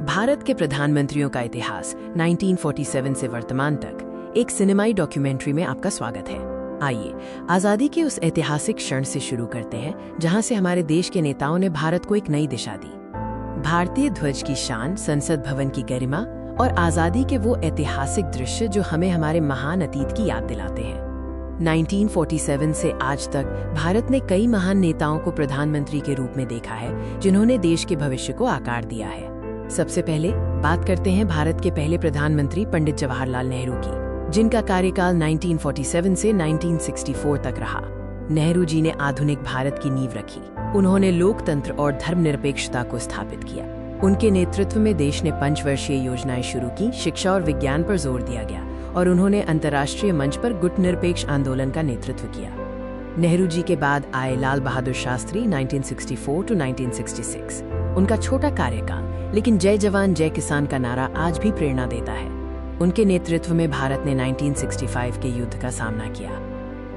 भारत के प्रधानमंत्रियों का इतिहास 1947 से वर्तमान तक एक सिनेमाई डॉक्यूमेंट्री में आपका स्वागत है। आइए आजादी के उस ऐतिहासिक क्षण से शुरू करते हैं जहां से हमारे देश के नेताओं ने भारत को एक नई दिशा दी। भारतीय ध्वज की शान, संसद भवन की गरिमा और आजादी के वो ऐतिहासिक दृश्य जो हमें हमारे महान अतीत की याद दिलाते हैं। 1947 से आज तक भारत ने कई महान नेताओं को प्रधानमंत्री के रूप में देखा है जिन्होंने देश के भविष्य को आकार दिया है। सबसे पहले बात करते हैं भारत के पहले प्रधानमंत्री पंडित जवाहरलाल नेहरू की, जिनका कार्यकाल 1947 से 1964 तक रहा। नेहरू जी ने आधुनिक भारत की नींव रखी। उन्होंने लोकतंत्र और धर्मनिरपेक्षता को स्थापित किया। उनके नेतृत्व में देश ने पंचवर्षीय योजनाएं शुरू की, शिक्षा और विज्ञान पर जोर दिया गया और उन्होंने अंतर्राष्ट्रीय मंच पर गुटनिरपेक्ष आंदोलन का नेतृत्व किया। नेहरू जी के बाद आए लाल बहादुर शास्त्री 1964 to 1966। उनका छोटा कार्यकाल लेकिन जय जवान जय किसान का नारा आज भी प्रेरणा देता है। उनके नेतृत्व में भारत ने 1965 के युद्ध का सामना किया।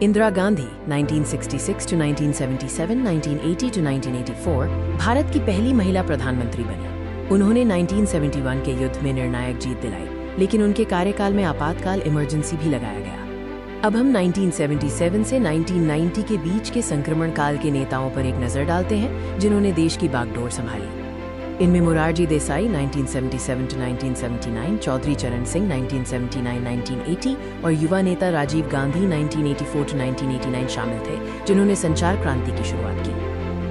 इंदिरा गांधी 1966 to 1977, 1980 to 1984 भारत की पहली महिला प्रधानमंत्री बनी। उन्होंने 1971 के युद्ध में निर्णायक जीत दिलाई, लेकिन उनके कार्यकाल में आपातकाल इमरजेंसी भी लगाया गया। अब हम 1977 से 1990 के बीच के संक्रमण काल के नेताओं पर एक नजर डालते हैं जिन्होंने देश की बागडोर संभाली। इनमें मोरारजी देसाई 1977 to 1979, चौधरी चरण सिंह 1979-1980 और युवा नेता राजीव गांधी 1984 to 1989 शामिल थे, जिन्होंने संचार क्रांति की शुरुआत की।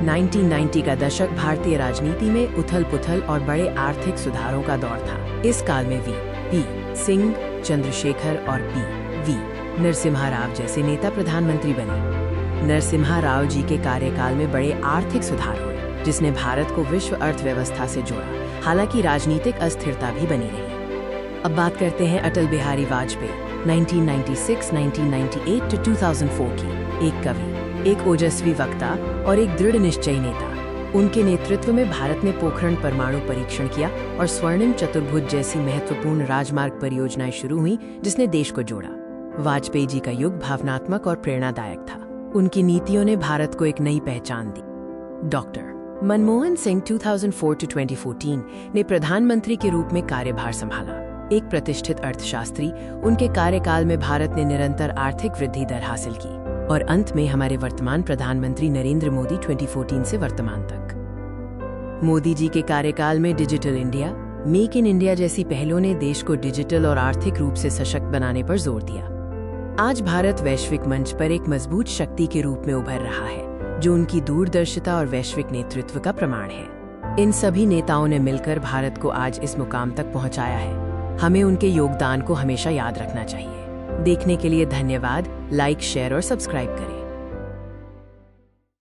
1990 का दशक भारतीय राजनीति में उथल-पुथल और बड़े आर्थिक सुधारों का दौर था। इस काल में वी.पी. सिंह, चंद्रशेखर और पी.वी. नरसिम्हा राव जैसे नेता प्रधानमंत्री बने। नरसिम्हा राव जी के कार्यकाल में बड़े आर्थिक सुधार हुए, जिसने भारत को विश्व अर्थव्यवस्था से जोड़ा। हालांकि राजनीतिक अस्थिरता भी बनी रही। अब बात करते हैं अटल बिहारी वाजपेयी 1996, 1998 to 2004 की। एक कवि, एक ओजस्वी वक्ता और एक दृढ़ निश्चयी नेता। उनके नेतृत्व में भारत ने पोखरण परमाणु परीक्षण किया और स्वर्णिम चतुर्भुज जैसी महत्वपूर्ण राजमार्ग परियोजनाएं शुरू हुई, जिसने देश को जोड़ा। वाजपेयी जी का युग भावनात्मक और प्रेरणादायक था। उनकी नीतियों ने भारत को एक नई पहचान दी। डॉक्टर मनमोहन सिंह 2004 to 2014 ने प्रधानमंत्री के रूप में कार्यभार संभाला। एक प्रतिष्ठित अर्थशास्त्री, उनके कार्यकाल में भारत ने निरंतर आर्थिक वृद्धि दर हासिल की। और अंत में हमारे वर्तमान प्रधानमंत्री नरेंद्र मोदी 2014 से वर्तमान तक। मोदी जी के कार्यकाल में digital India, make in India जैसी पहलों ने देश को डिजिटल और आर्थिक रूप से सशक्त बनाने पर जोर दिया। आज भारत वैश्विक मंच पर एक मजबूत शक्ति के रूप में उभर रहा है, जो उनकी दूरदर्शिता और वैश्विक नेतृत्व का प्रमाण है। इन सभी नेताओं ने मिलकर भारत को आज इस मुकाम तक पहुंचाया है। हमें उनके योगदान को हमेशा याद रखना चाहिए। देखने के लिए धन्यवाद। लाइक, शेयर और सब्सक्राइब करें।